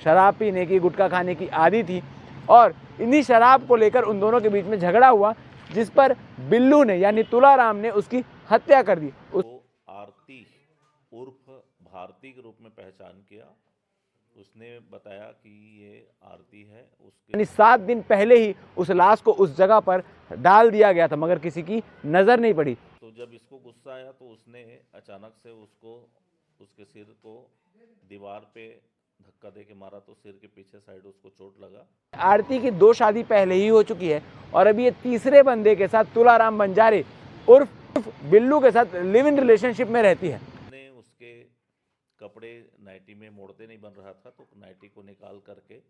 शराब पीने की, गुटखा खाने की आदी थी और इन्हीं शराब को लेकर उन दोनों के बीच में झगड़ा हुआ, जिस पर बिल्लू ने यानी तुलाराम ने उसकी हत्या कर दी। आरती उर्फ भारती के रूप में पहचान किया। उसने बताया कि ये आरती है। उसके यानी 7 दिन पहले ही उस लाश को उस जगह पर डाल दिया गया था, मगर किसी की नजर नहीं पड़ी। तो जब इसको गुस्सा आया तो उसने अचानक से उसके सिर को दीवार पे धक्का दे के मारा, तो सिर के पीछे साइड उसको चोट लगा। आरती की 2 शादी पहले ही हो चुकी है और अभी ये तीसरे बंदे के साथ तुलाराम बंजारे उर्फ बिल्लू के साथ लिव इन रिलेशनशिप में रहती है। ने उसके कपड़े नाइटी में मोड़ते नहीं बन रहा था, तो नाइटी को निकाल करके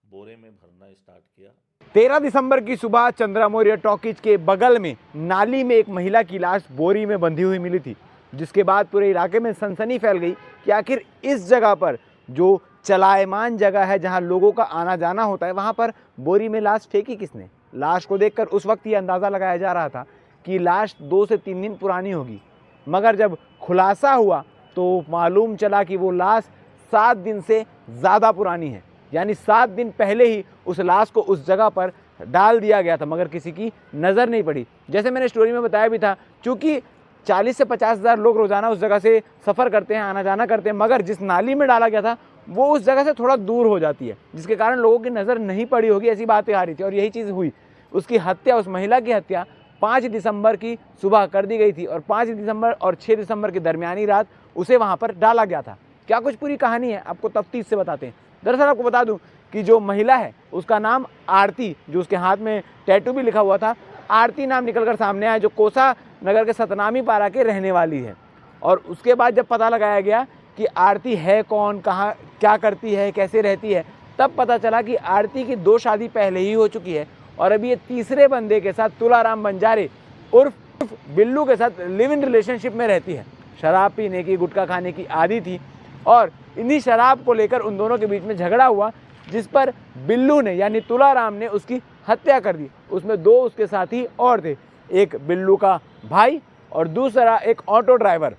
बोरे में भरना स्टार्ट किया। 13 दिसंबर की सुबह चंद्रा मौर्य टॉकीज के बगल में नाली में एक महिला की लाश बोरी में बंधी हुई मिली थी, जिसके बाद पूरे इलाके में सनसनी फैल गई कि आखिर इस जगह पर, जो चलायमान जगह है जहां लोगों का आना जाना होता है, वहां पर बोरी में लाश फेंकी किसने। लाश को देखकर उस वक्त ये अंदाज़ा लगाया जा रहा था कि लाश 2 से 3 दिन पुरानी होगी, मगर जब खुलासा हुआ तो मालूम चला कि वो लाश 7 दिन से ज़्यादा पुरानी है। यानी 7 दिन पहले ही उस लाश को उस जगह पर डाल दिया गया था, मगर किसी की नज़र नहीं पड़ी। जैसे मैंने स्टोरी में बताया भी था, चूँकि 40 से 50 हज़ार लोग रोज़ाना उस जगह से सफ़र करते हैं, आना जाना करते हैं, मगर जिस नाली में डाला गया था वो उस जगह से थोड़ा दूर हो जाती है, जिसके कारण लोगों की नज़र नहीं पड़ी होगी, ऐसी बातें आ रही थी। और यही चीज़ हुई। उसकी हत्या, उस महिला की हत्या 5 दिसंबर की सुबह कर दी गई थी और 5 दिसंबर और 6 दिसंबर की दरमियानी रात उसे वहाँ पर डाला गया था। क्या कुछ पूरी कहानी है, आपको तफ्तीश से बताते हैं। दरअसल आपको बता दूं कि जो महिला है उसका नाम आरती, जो उसके हाथ में टैटू भी लिखा हुआ था, आरती नाम निकलकर सामने आया, जो कोसा नगर के सतनामी पारा के रहने वाली है। और उसके बाद जब पता लगाया गया कि आरती है कौन, कहाँ क्या करती है, कैसे रहती है, तब पता चला कि आरती की 2 शादी पहले ही हो चुकी है और अभी ये तीसरे बंदे के साथ तुलाराम बंजारे उर्फ बिल्लू के साथ लिव इन रिलेशनशिप में रहती है। शराब पीने की, गुटखा खाने की आदी थी और इन्हीं शराब को लेकर उन दोनों के बीच में झगड़ा हुआ, जिस पर बिल्लू ने यानी तुलाराम ने उसकी हत्या कर दी। उसमें 2 उसके साथी और थे, एक बिल्लू का भाई और दूसरा एक ऑटो ड्राइवर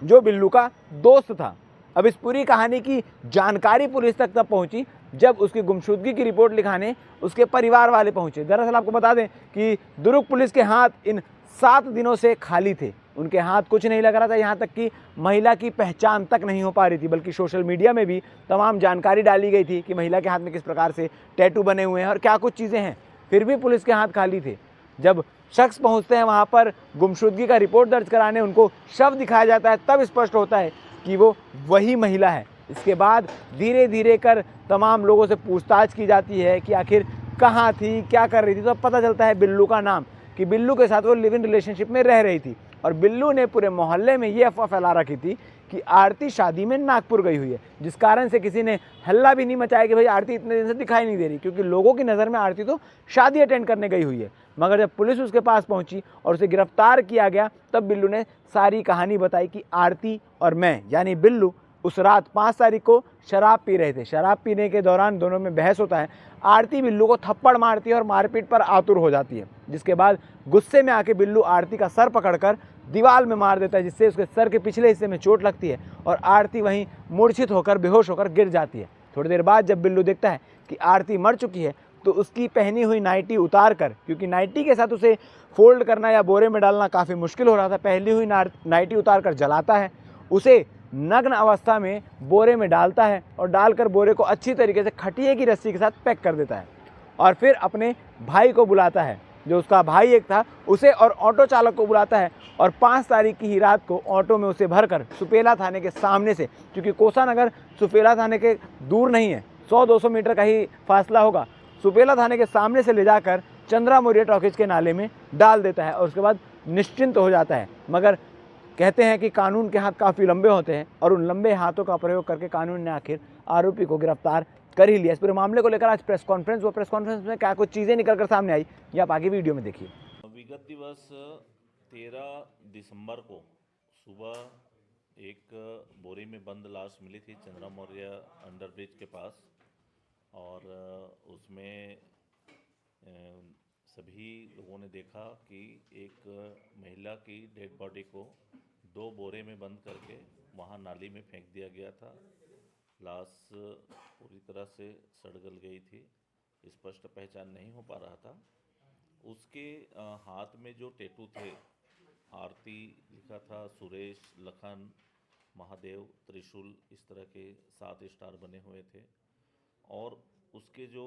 जो बिल्लू का दोस्त था। अब इस पूरी कहानी की जानकारी पुलिस तक तब पहुंची जब उसकी गुमशुदगी की रिपोर्ट लिखाने उसके परिवार वाले पहुंचे। दरअसल आपको बता दें कि दुर्ग पुलिस के हाथ इन 7 दिनों से खाली थे। उनके हाथ कुछ नहीं लग रहा था, यहाँ तक कि महिला की पहचान तक नहीं हो पा रही थी, बल्कि सोशल मीडिया में भी तमाम जानकारी डाली गई थी कि महिला के हाथ में किस प्रकार से टैटू बने हुए हैं और क्या कुछ चीज़ें हैं। फिर भी पुलिस के हाथ खाली थे। जब शख्स पहुंचते हैं वहां पर गुमशुदगी का रिपोर्ट दर्ज कराने, उनको शव दिखाया जाता है, तब स्पष्ट होता है कि वो वही महिला है। इसके बाद धीरे धीरे कर तमाम लोगों से पूछताछ की जाती है कि आखिर कहाँ थी, क्या कर रही थी। तो अब पता चलता है बिल्लू का नाम, कि बिल्लू के साथ वो लिव इन रिलेशनशिप में रह रही थी और बिल्लू ने पूरे मोहल्ले में ये अफवाह फैला रखी थी कि आरती शादी में नागपुर गई हुई है, जिस कारण से किसी ने हल्ला भी नहीं मचाया कि भाई आरती इतने दिन से दिखाई नहीं दे रही, क्योंकि लोगों की नज़र में आरती तो शादी अटेंड करने गई हुई है। मगर जब पुलिस उसके पास पहुंची और उसे गिरफ्तार किया गया, तब बिल्लू ने सारी कहानी बताई कि आरती और मैं यानी बिल्लू उस रात 5 तारीख को शराब पी रहे थे। शराब पीने के दौरान दोनों में बहस होता है। आरती बिल्लू को थप्पड़ मारती है और मारपीट पर आतुर हो जाती है, जिसके बाद गुस्से में आके बिल्लू आरती का सर पकड़कर दीवार में मार देता है, जिससे उसके सर के पिछले हिस्से में चोट लगती है और आरती वहीं मूर्छित होकर बेहोश होकर गिर जाती है। थोड़ी देर बाद जब बिल्लू देखता है कि आरती मर चुकी है, तो उसकी पहनी हुई नाइटी उतार कर, क्योंकि नाइटी के साथ उसे फोल्ड करना या बोरे में डालना काफ़ी मुश्किल हो रहा था, पहनी हुई नाइटी उतार कर जलाता है, उसे नग्न अवस्था में बोरे में डालता है और डालकर बोरे को अच्छी तरीके से खटिए की रस्सी के साथ पैक कर देता है और फिर अपने भाई को बुलाता है, जो उसका भाई एक था, उसे और ऑटो चालक को बुलाता है और 5 तारीख की ही रात को ऑटो में उसे भरकर सुपेला थाने के सामने से, क्योंकि कोसा नगर सुपेला थाने के दूर नहीं है, 100-200 मीटर का ही फासला होगा, सुपेला थाने के सामने से ले जाकर चंद्रा मौर्य टॉकीज के नाले में डाल देता है और उसके बाद निश्चिंत हो जाता है। मगर कहते हैं कि कानून के हाथ काफ़ी लंबे होते हैं और उन लंबे हाथों का प्रयोग करके कानून ने आखिर आरोपी को गिरफ्तार कर ही लिया। इस पूरे मामले को लेकर आज प्रेस कॉन्फ्रेंस हुआ। प्रेस कॉन्फ्रेंस में क्या कुछ चीज़ें निकल कर सामने आई, ये आप आगे वीडियो में देखिए। विगत दिवस 13 दिसंबर को सुबह एक बोरी में बंद लाश मिली थी चंद्रा मौर्य अंडरब्रिज के पास और उसमें सभी लोगों ने देखा कि एक महिला की डेड बॉडी को 2 बोरे में बंद करके वहाँ नाली में फेंक दिया गया था। लाश पूरी तरह से सड़ गल गई थी, स्पष्ट पहचान नहीं हो पा रहा था। उसके हाथ में जो टैटू थे, आरती लिखा था, सुरेश, लखन, महादेव, त्रिशूल, इस तरह के 7 स्टार बने हुए थे। और उसके जो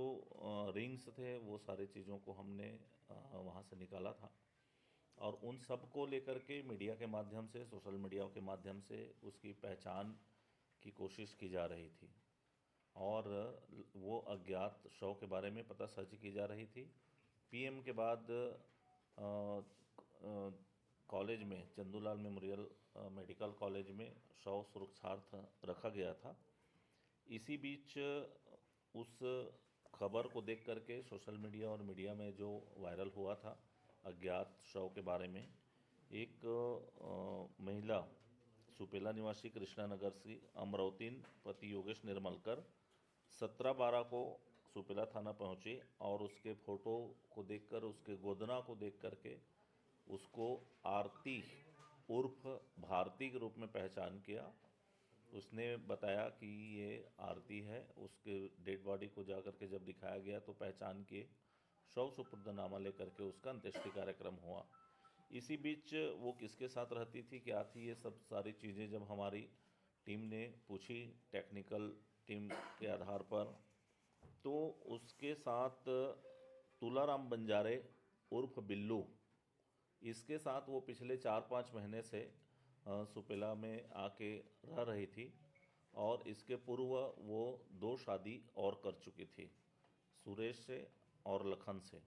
रिंग्स थे वो सारी चीज़ों को हमने वहाँ से निकाला था, और उन सब को लेकर के मीडिया के माध्यम से, सोशल मीडिया के माध्यम से उसकी पहचान की कोशिश की जा रही थी, और वो अज्ञात शव के बारे में पता सर्च की जा रही थी। पीएम के बाद कॉलेज में, चंदूलाल मेमोरियल मेडिकल कॉलेज में शव सुरक्षार्थ रखा गया था। इसी बीच उस खबर को देख करके सोशल मीडिया और मीडिया में जो वायरल हुआ था अज्ञात शव के बारे में, एक महिला सुपेला निवासी कृष्णा नगर से अमरावतीन पति योगेश निर्मलकर 17/12 को सुपेला थाना पहुँचे, और उसके फ़ोटो को देखकर, उसके गोदना को देख करके उसको आरती उर्फ भारती के रूप में पहचान किया। उसने बताया कि ये आरती है। उसके डेड बॉडी को जा कर के जब दिखाया गया तो पहचान के शव सुपुर्दनामा लेकर के उसका अंत्येष्टि कार्यक्रम हुआ। इसी बीच वो किसके साथ रहती थी, क्या थी, ये सब सारी चीज़ें जब हमारी टीम ने पूछी, टेक्निकल टीम के आधार पर, तो उसके साथ तुलाराम बंजारे उर्फ बिल्लू, इसके साथ वो पिछले 4-5 महीने से सुपेला में आके रह रही थी, और इसके पूर्व वो 2 शादी और कर चुकी थी, सुरेश से और लखन से।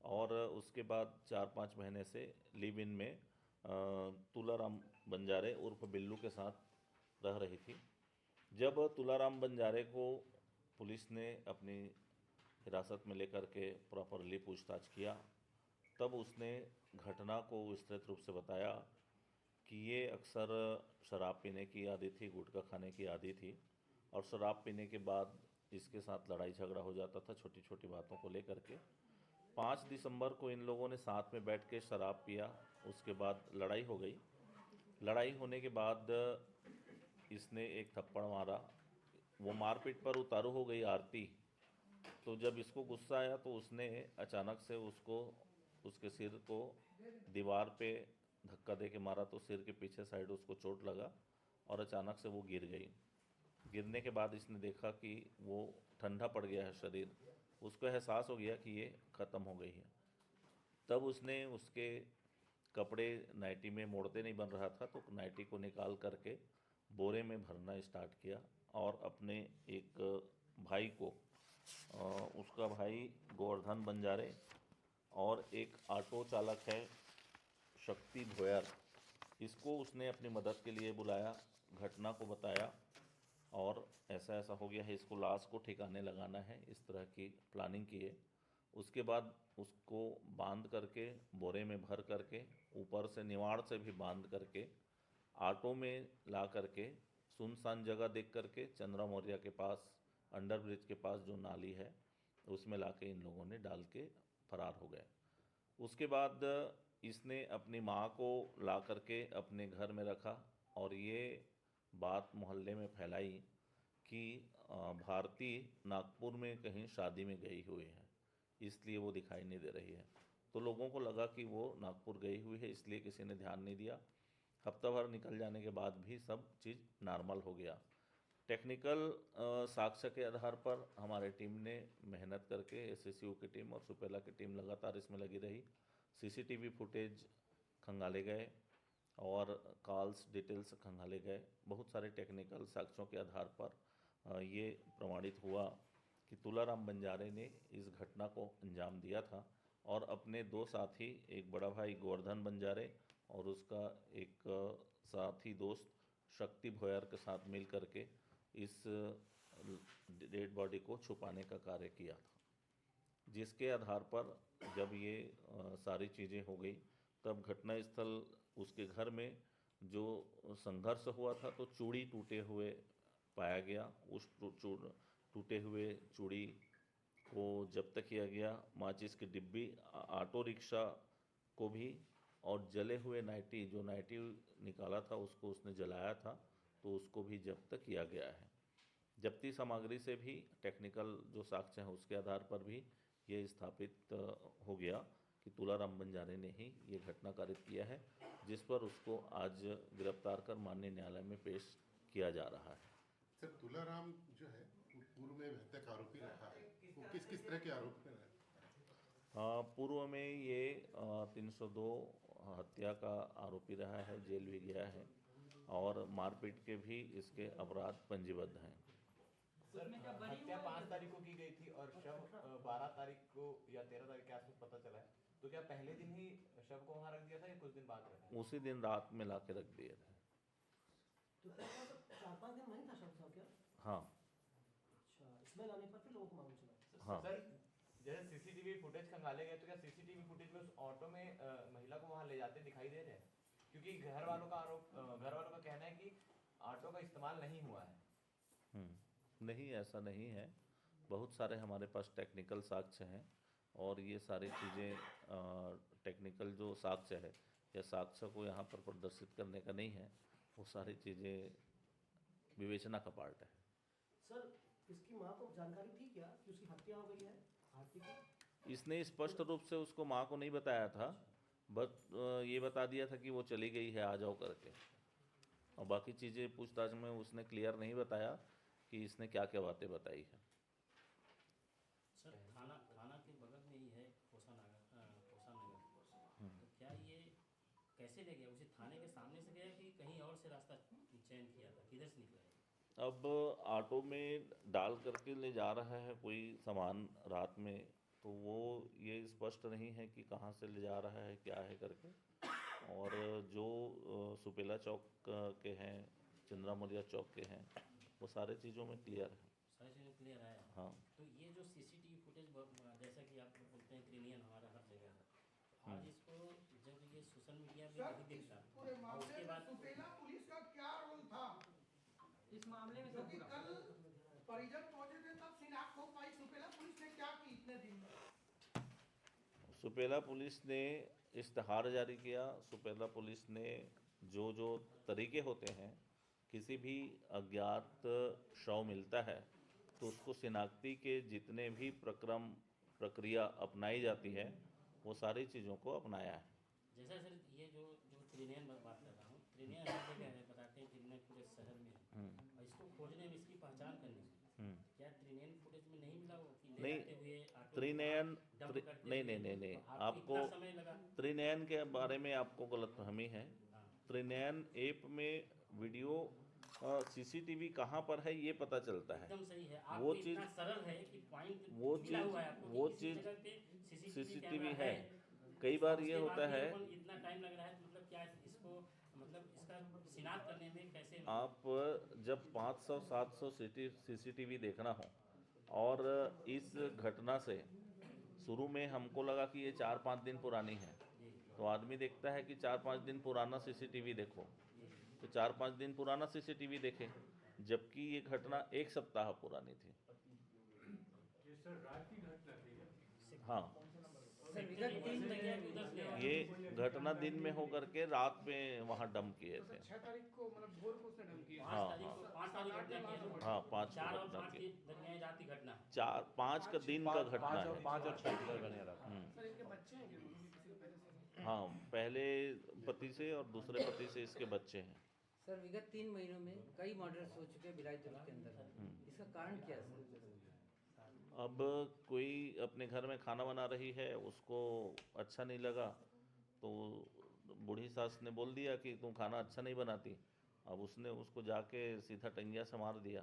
और उसके बाद 4-5 महीने से लिव इन में तुलाराम बंजारे उर्फ बिल्लू के साथ रह रही थी। जब तुलाराम बंजारे को पुलिस ने अपनी हिरासत में लेकर के प्रॉपरली पूछताछ किया, तब उसने घटना को विस्तृत रूप से बताया कि ये अक्सर शराब पीने की आदी थी, गुटखा खाने की आदी थी, और शराब पीने के बाद इसके साथ लड़ाई झगड़ा हो जाता था छोटी छोटी बातों को लेकर के। 5 दिसंबर को इन लोगों ने साथ में बैठ के शराब पिया, उसके बाद लड़ाई हो गई। लड़ाई होने के बाद इसने एक थप्पड़ मारा, वो मारपीट पर उतारू हो गई आरती। तो जब इसको गुस्सा आया तो उसने अचानक से उसको, उसके सिर को दीवार पे धक्का दे के मारा, तो सिर के पीछे साइड उसको चोट लगा और अचानक से वो गिर गई। गिरने के बाद इसने देखा कि वो ठंडा पड़ गया है शरीर, उसको एहसास हो गया कि ये ख़त्म हो गई है। तब उसने उसके कपड़े नाइटी में मोड़ते नहीं बन रहा था, तो नाइटी को निकाल करके बोरे में भरना स्टार्ट किया, और अपने एक भाई को, उसका भाई गोवर्धन बंजारे, और एक ऑटो चालक है शक्ति भोयर, इसको उसने अपनी मदद के लिए बुलाया, घटना को बताया, और ऐसा ऐसा हो गया है, इसको लाश को ठिकाने लगाना है, इस तरह की प्लानिंग की है। उसके बाद उसको बांध करके, बोरे में भर करके, ऊपर से निवाड़ से भी बांध करके, ऑटो में ला करके, सुनसान जगह देख करके, चंद्रा मौर्य के पास, अंडर ब्रिज के पास जो नाली है उसमें ला के इन लोगों ने डाल के फरार हो गए। उसके बाद इसने अपनी माँ को ला करके अपने घर में रखा, और ये बात मोहल्ले में फैलाई कि भारती नागपुर में कहीं शादी में गई हुई है, इसलिए वो दिखाई नहीं दे रही है। तो लोगों को लगा कि वो नागपुर गई हुई है, इसलिए किसी ने ध्यान नहीं दिया। हफ्ता भर निकल जाने के बाद भी सब चीज़ नॉर्मल हो गया। टेक्निकल साक्ष्य के आधार पर हमारे टीम ने मेहनत करके, एसएसयू की टीम और सुपेला की टीम लगातार इसमें लगी रही। सीसीटीवी फुटेज खंगाले गए और कॉल्स डिटेल्स खंगाले गए। बहुत सारे टेक्निकल साक्ष्यों के आधार पर ये प्रमाणित हुआ कि तुलाराम बंजारे ने इस घटना को अंजाम दिया था, और अपने 2 साथी, एक बड़ा भाई गोवर्धन बंजारे और उसका एक साथी दोस्त शक्ति भोयर के साथ मिल करके इस डेड बॉडी को छुपाने का कार्य किया था। जिसके आधार पर जब ये सारी चीज़ें हो गई, तब घटनास्थल उसके घर में जो संघर्ष हुआ था, तो चूड़ी टूटे हुए पाया गया। उस टूटे हुए चूड़ी को जब्त किया गया, माचिस की डिब्बी, ऑटो रिक्शा को भी, और जले हुए नाइटी, जो नाइटी निकाला था उसको उसने जलाया था, तो उसको भी जब्त किया गया है। जब्ती सामग्री से भी टेक्निकल जो साक्ष्य हैं उसके आधार पर भी ये स्थापित हो गया कि तुलाराम बंजारे ने ही ये घटना कारित किया है, जिस पर उसको आज गिरफ्तार कर माननीय न्यायालय में पेश किया जा रहा है। सर, तुलाराम जो है वो पूर्व में हत्या का आरोपी रहा है, वो किस किस तरह के आरोप में रहा है? पूर्व में ये 302 हत्या का आरोपी रहा है, जेल भी गया है और मारपीट के भी इसके अपराध पंजीबद्ध हैं। सर, हत्या 5 तारीख को की गई थी और शव 12 तारीख को या 13 तारीख के आसपास पता चला है, तो क्या पहले दिन ही शव को वहां रख दिया था या कुछ दिन बाद रखा? उसी दिन रात में ला के रख दिए थे। तो 4-5 दिन वहीं था शव था क्या? हाँ अच्छा, इसमें लाने पर फिर लोगों को मालूम चला। हाँ। सर, जैसे सीसीटीवी फुटेज खंगाले गए, तो क्या सीसीटीवी फुटेज में उस ऑटो में महिला को वहां ले जाते दिखाई दे रहे हैं? क्योंकि घर वालों का कहना है कि ऑटो का इस्तेमाल नहीं हुआ है। नहीं, ऐसा नहीं है। बहुत सारे हमारे पास टेक्निकल साक्ष्य हैं और ये सारी चीज़ें टेक्निकल जो साक्ष्य है या साक्ष्य को यहाँ पर प्रदर्शित करने का नहीं है, वो सारी चीज़ें विवेचना का पार्ट है। सर, इसकी माँ को जानकारी थी क्या कि उसकी हत्या हो गई है आरती की? इसने स्पष्ट रूप से उसको माँ को नहीं बताया था, बस ये बता दिया था कि वो चली गई है, आ जाओ करके। और बाकी चीज़ें पूछताछ में उसने क्लियर नहीं बताया कि इसने क्या क्या बातें बताई है। सर, थाना के बगल में ही है कोसा नगर। तो क्या ये कैसे ले गया? उसे थाने के सामने से गया कि कहीं और से रास्ता चयन किया था? किधर से निकला है? अब ऑटो में डाल करके ले जा रहा है कोई सामान रात में, तो वो ये स्पष्ट नहीं है कि कहाँ से ले जा रहा है, क्या है करके। और जो सुपेला चौक के हैं, चंद्रा मौर्या चौक के हैं, वो सारे चीज़ों में क्लियर है। सारी चीज़ें क्लियर है। हाँ। तो ये जो सीसीटीवी फुटेज, जैसा कि आप बोलते हैं क्रिमिनल हमारा हर जगह है, आज इसको जब ये सोशल मीडिया में नहीं दिखता, पूरे और मामले उसके में बाद सुपेला पुलिस का क्या रोल था इस मामले में क्योंकि कल परिजन पहुंचे थे तब शिनाख्त हो पाई। सुपेला पुलिस ने क्या की इतने दिन में? सुपेला पुलिस ने इश्तहार जारी किया। सुपेला पुलिस ने जो तरीके होते हैं, किसी भी अज्ञात शव मिलता है तो उसको शिनाख्ती के जितने भी प्रक्रिया अपनाई जाती है, वो सारी चीज़ों को अपनाया है। जैसा सर ये जो क्रिमिनल मैं बात कर रहा हूँ, क्रिमिनल हर जगह है, बताते हैं क्रिमिनल पूरे शहर में है, और इसको खोजने में, इसकी पहचान करने में क्या ट्रिनियन फुटेज में नहीं मिला? वो कि ले नहीं, जाते हुए ऑटो त्रिनयन डंप करते नहीं, हुए आपको इतना समय लगा? त्रिनयन के बारे में आपको गलतफहमी है। त्रिनयन ऐप में वीडियो सीसीटीवी कहाँ पर है ये पता चलता है। एकदम सही है। वो आपको इतना चीज़ सरल है कि पॉइंट वो मिला चीज़ हुआ है आपको कि वो किसी चीज़ जगह पे सीसीटीवी कैमरा है। कई बार ये उसके होता बाद भी है, अपन इतना टाइम लग रहा है, तो मतलब क्या इसको, मतलब इसका शिनाख्त करने में कैसे? आप जब 500-700 सीसीटीवी देखना हो, और इस घटना से शुरू में हमको लगा कि ये 4-5 दिन पुरानी है, तो आदमी देखता है कि 4-5 दिन पुराना सीसीटीवी देखो, तो 4-5 दिन पुराना सीसीटीवी देखे, जबकि ये घटना 1 सप्ताह पुरानी थी। हाँ, ये घटना दिन में होकर के रात में वहाँ डंप किए थे। 6 तारीख को मतलब भोर को उसने डंप किया। हाँ, 5 तारीख घटना की है। हाँ, 5 4 को और घटना 5 की, के दरमियान रात की घटना। 4-5 का दिन का घटना है। 5 और 6 का बने रहा। सर, इनके बच्चे हैं क्या? किसी को पहले से? हाँ, पहले पति से और दूसरे पति से इसके बच्चे हैं। सर, विगत 3 महीनों में कई मर्डर्स हो चुके हैं भिलाई जिले के अंदर, इसका कारण क्या है सर? अब कोई अपने घर में खाना बना रही है, उसको अच्छा नहीं लगा, तो बूढ़ी सास ने बोल दिया कि तुम खाना अच्छा नहीं बनाती। अब उसने उसको जाके सीधा टंगिया से मार दिया।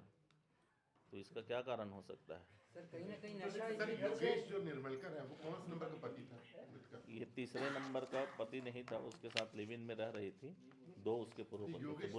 तो इसका क्या कारण हो सकता है? सर, कहीं ना कहीं नशा सर, योगेश जो निर्मलकर है वो कौन से नंबर का पति था मृतका? ये तीसरे नंबर का पति नहीं था, उसके साथ लिव इन में रह रही थी। 2 उसके पूर्व पत्नी थे।